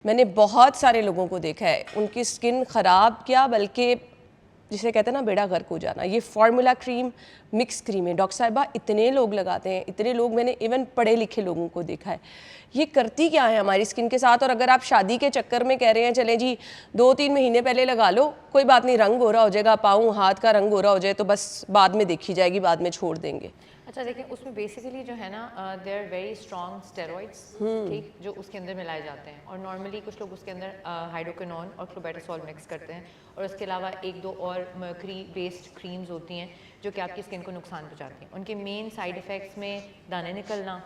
मैंने बहुत सारे लोगों को देखा है, उनकी स्किन ख़राब क्या बल्कि जिसे कहते हैं ना बेड़ा गर्क हो जाना। ये फार्मूला क्रीम मिक्स क्रीम है डॉक्टर साहिबा, इतने लोग लगाते हैं, इतने लोग, मैंने इवन पढ़े लिखे लोगों को देखा है। ये करती क्या है हमारी स्किन के साथ? और अगर आप शादी के चक्कर में कह रहे हैं चलें जी 2-3 महीने पहले लगा लो, कोई बात नहीं, रंग गोरा हो जाएगा, पाँव हाथ का रंग गोरा हो जाए तो बस बाद में देखी जाएगी, बाद में छोड़ देंगे। अच्छा देखिए, उसमें बेसिकली जो है ना they are very strong steroids, ठीक, जो उसके अंदर मिलाए जाते हैं। और नॉर्मली कुछ लोग उसके अंदर हाइड्रोक्विनोन और क्लोबेटासोल मिक्स करते हैं, और उसके अलावा 1-2 और मर्करी बेस्ड क्रीम्स होती हैं जो कि आपकी स्किन को नुकसान पहुंचाती हैं। उनके मेन साइड इफ़ेक्ट्स में दाने निकलना,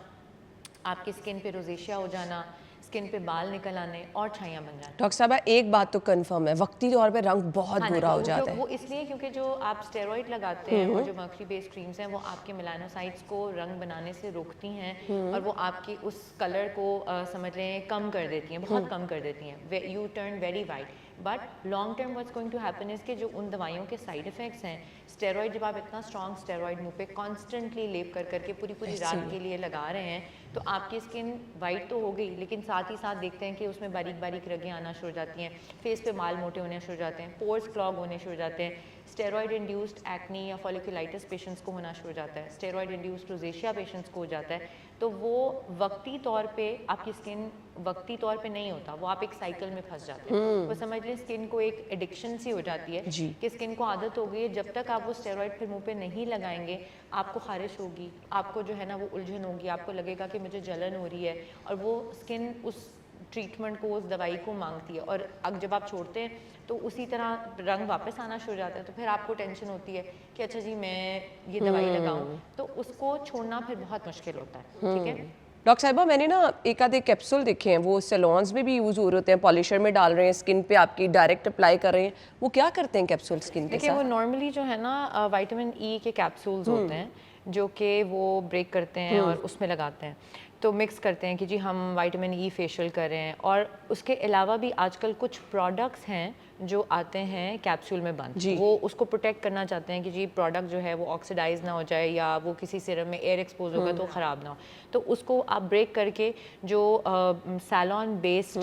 आपकी स्किन पे रोजेशिया हो जाना, स्किन पे बाल निकल आने और छाइयाँ बन जाना। डॉक्टर साहब एक बात तो कंफर्म है, वक्ती तौर पे रंग बहुत बुरा हो जाता है। वो इसलिए क्योंकि जो आप स्टेरॉइड लगाते हैं और जो मर्करी बेस्ड क्रीम्स हैं वो आपके मेलानोसाइट्स को रंग बनाने से रोकती हैं और वो आपकी उस कलर को समझ रहे हैं कम कर देती हैं, बहुत कम कर देती हैं। You turn very white, but long term what's going to happen is कि जो उन दवाइयों के साइड इफेक्ट्स हैं, स्टेरॉइड जब आप इतना स्ट्रॉन्ग स्टेरॉइड मुंह पे कॉन्स्टेंटली लेप कर करके पूरी रात के लिए लगा रहे हैं, तो आपकी स्किन वाइट तो हो गई, लेकिन साथ ही साथ देखते हैं कि उसमें बारीक बारीक रगें आना शुरू हो जाती हैं, फेस पे बाल मोटे होने शुरू हो जाते हैं, पोर्स क्लॉग होने शुरू हो जाते हैं, स्टेरॉइड इंड्यूस्ड एक्नी या फॉलिकुलाइटिस पेशेंट्स को होना शुरू हो जाता है, स्टेरॉइड इंड्यूस्ड रोजेशिया पेशेंट्स को हो जाता है। तो वो वक्ती तौर पे आपकी स्किन वक्ती तौर पे नहीं होता, वो आप एक साइकिल में फंस जाते हैं। वो समझ लें स्किन को एक एडिक्शन सी हो जाती है कि स्किन को आदत हो गई है, जब तक आप वो स्टेरॉइड फिर मुंह पे नहीं लगाएंगे आपको खारिश होगी, आपको जो है ना वो उलझन होगी, आपको लगेगा कि मुझे जलन हो रही है, और वो स्किन उस ट्रीटमेंट को, उस दवाई को मांगती है। और अब जब आप छोड़ते हैं तो उसी तरह रंग वापस आना शुरू हो जाता है, तो फिर आपको टेंशन होती है कि अच्छा जी मैं ये दवाई लगाऊं, तो उसको छोड़ना फिर बहुत मुश्किल होता है। ठीक है डॉक्टर साहिबा, मैंने ना एक आधे कैप्सूल देखे हैं, वो सैलॉन्स में भी यूज़ हो रहे होते हैं, पॉलिशर में डाल रहे हैं, स्किन पे आपकी डायरेक्ट अप्लाई कर रहे हैं, वो क्या करते हैं कैप्सूल स्किन के देखिए साथ? वो नॉर्मली जो है ना विटामिन ई के कैप्सूल्स होते हैं जो कि वो ब्रेक करते हैं और उसमें लगाते हैं, तो मिक्स करते हैं कि जी हम विटामिन ई फेशियल कर रहे हैं। और उसके अलावा भी आजकल कुछ प्रोडक्ट्स हैं जो आते हैं कैप्सूल में बंद, वो उसको प्रोटेक्ट करना चाहते हैं कि जी प्रोडक्ट जो है वो ऑक्सीडाइज ना हो जाए या वो किसी सीरम में एयर एक्सपोज होगा तो ख़राब ना हो, तो उसको आप ब्रेक करके जो सैलॉन बेस्ड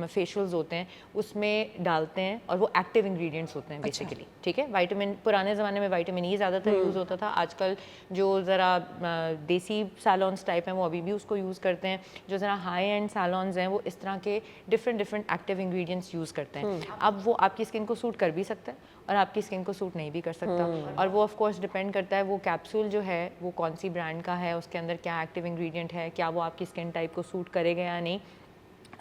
फेशियल्स होते हैं उसमें डालते हैं, और वो एक्टिव इंग्रेडिएंट्स होते हैं बेसिकली। ठीक है, विटामिन, पुराने ज़माने में विटामिन ई ज़्यादातर यूज़ होता था, आजकल जो ज़रा देसी सैलॉन्स टाइप हैं वो अभी भी उसको यूज़ करते हैं, जो ज़रा हाई एंड सैलॉन्स हैं वो इस तरह के डिफरेंट एक्टिव इंग्रेडिएंट्स यूज़ करते हैं। अब वो आपकी स्किन को सूट कर भी सकता है और आपकी स्किन को सूट नहीं भी कर सकता, और वो ऑफ कोर्स डिपेंड करता है वो कैप्सूल जो है वो कौन सी ब्रांड का है, उसके अंदर क्या एक्टिव इंग्रेडिएंट है, क्या वो आपकी स्किन टाइप को सूट करेगा या नहीं।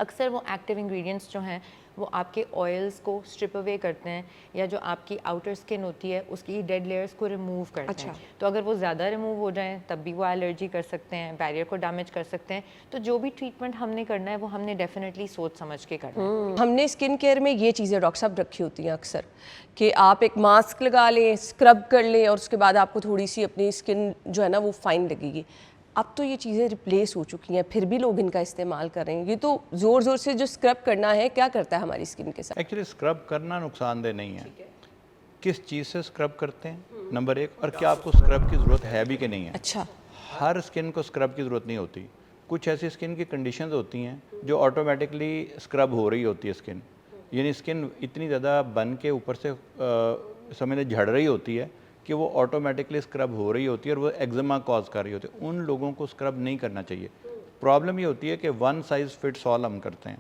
अक्सर वो एक्टिव इंग्रेडिएंट्स जो हैं वो आपके ऑयल्स को स्ट्रिप अवे करते हैं, या जो आपकी आउटर स्किन होती है उसकी डेड लेयर्स को रिमूव करते हैं। तो अगर वो ज़्यादा रिमूव हो जाएं तब भी वो एलर्जी कर सकते हैं, बैरियर को डैमेज कर सकते हैं। तो जो भी ट्रीटमेंट हमने करना है वो हमने डेफिनेटली सोच समझ के करना है। हमने स्किन केयर में ये चीज़ें डॉक्टर साहब रखी होती हैं अक्सर कि आप एक मास्क लगा लें, स्क्रब कर लें, और उसके बाद आपको थोड़ी सी अपनी स्किन जो है ना वो फाइन लगेगी। अब तो ये चीज़ें रिप्लेस हो चुकी हैं, फिर भी लोग इनका इस्तेमाल कर रहे हैं। ये तो ज़ोर ज़ोर से जो स्क्रब करना है, क्या करता है हमारी स्किन के साथ? एक्चुअली स्क्रब करना नुकसानदेह नहीं है, किस चीज़ से स्क्रब करते हैं नंबर एक, और क्या आपको स्क्रब की ज़रूरत है भी कि नहीं है। अच्छा, हर स्किन को स्क्रब की ज़रूरत नहीं होती, कुछ ऐसी स्किन की कंडीशंस होती हैं जो ऑटोमेटिकली स्क्रब हो रही होती है स्किन, यानी स्किन इतनी ज़्यादा बन के ऊपर से समझ लें झड़ रही होती है कि वो ऑटोमेटिकली स्क्रब हो रही होती है और वो एक्जिमा कॉज कर रही होती है। उन लोगों को स्क्रब नहीं करना चाहिए। प्रॉब्लम ये होती है कि वन साइज़ फिट्स ऑल हम करते हैं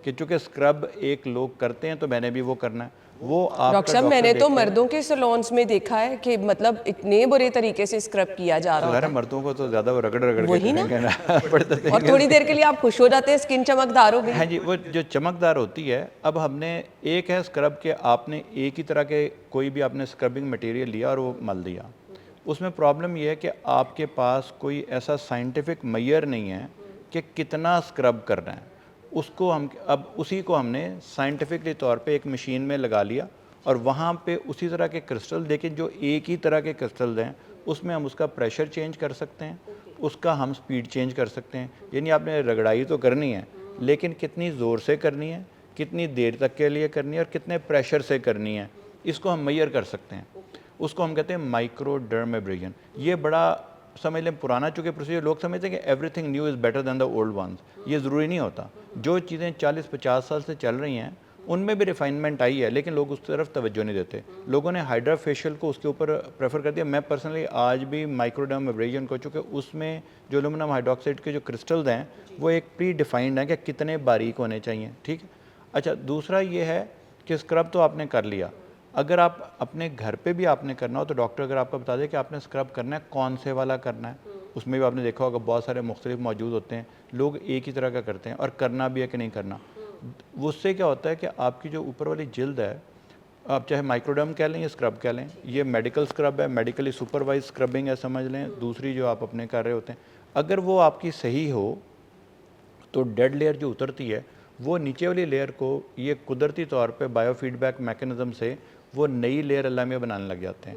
कि चूँकि स्क्रब एक लोग करते हैं तो मैंने भी वो करना है। वो आप डॉक्टर साहब मैंने तो मर्दों के सैलून्स में देखा है कि मतलब इतने बुरे तरीके से स्क्रब किया जा रहा है। मर्दों को तो ज़्यादा रगड़ रगड़ वही ना पड़ता है, और थोड़ी देर के लिए आप खुश हो जाते हैं, स्किन चमकदार हो गई। हाँ जी, वो जो चमकदार होती है। अब हमने एक है स्क्रब के, आपने एक ही तरह के कोई भी आपने स्क्रबिंग मटेरियल लिया और वो मल दिया। उसमें प्रॉब्लम ये है कि आपके पास कोई ऐसा साइंटिफिक मेजर नहीं है कि कितना स्क्रब करना है। उसको हम अब उसी को हमने साइंटिफिकली तौर पे एक मशीन में लगा लिया और वहाँ पे उसी तरह के क्रिस्टल, लेकिन जो एक ही तरह के क्रिस्टल हैं उसमें हम उसका प्रेशर चेंज कर सकते हैं, उसका हम स्पीड चेंज कर सकते हैं। यानी आपने रगड़ाई तो करनी है, लेकिन कितनी ज़ोर से करनी है, कितनी देर तक के लिए करनी है और कितने प्रेशर से करनी है, इसको हम मेजर कर सकते हैं। उसको हम कहते हैं माइक्रो डर्मेब्रेशन। ये बड़ा समझ लें पुराना चूँकि प्रोसीजर, लोग समझते हैं कि everything new is better than the old ones. ये ज़रूरी नहीं होता। जो चीज़ें 40-50 साल से चल रही हैं उनमें भी रिफाइनमेंट आई है, लेकिन लोग उस तरफ तवज्जो नहीं देते। लोगों ने हाइड्रा फेशियल को उसके ऊपर प्रेफर कर दिया। मैं पर्सनली आज भी माइक्रोडर्म एब्रेजन को, चूँकि उसमें जो एल्यूमिनियम हाइड्रोक्साइड के जो क्रिस्टल्स हैं वो एक प्री डिफाइंड है कि कितने बारीक होने चाहिए, ठीक है। अच्छा, दूसरा ये है कि स्क्रब तो आपने कर लिया, अगर आप अपने घर पे भी आपने करना हो तो डॉक्टर अगर आपको बता दे कि आपने स्क्रब करना है, कौन से वाला करना है, उसमें भी आपने देखा होगा बहुत सारे मुख्तलिफ मौजूद होते हैं, लोग एक ही तरह का करते हैं और करना भी है कि नहीं करना। उससे क्या होता है कि आपकी जो ऊपर वाली जिल्द है, आप चाहे माइक्रोडर्म कह लें या स्क्रब कह लें, ये मेडिकल स्क्रब है, मेडिकली सुपरवाइज स्क्रबिंग है समझ लें। दूसरी जो आप अपने कर रहे होते हैं, अगर वो आपकी सही हो तो डेड लेयर जो उतरती है वो नीचे वाली लेयर को ये कुदरती तौर पे बायोफीडबैक मैकेनिज़्म से वो नई लेयर अल्लाह मियाँ बनाने लग जाते हैं।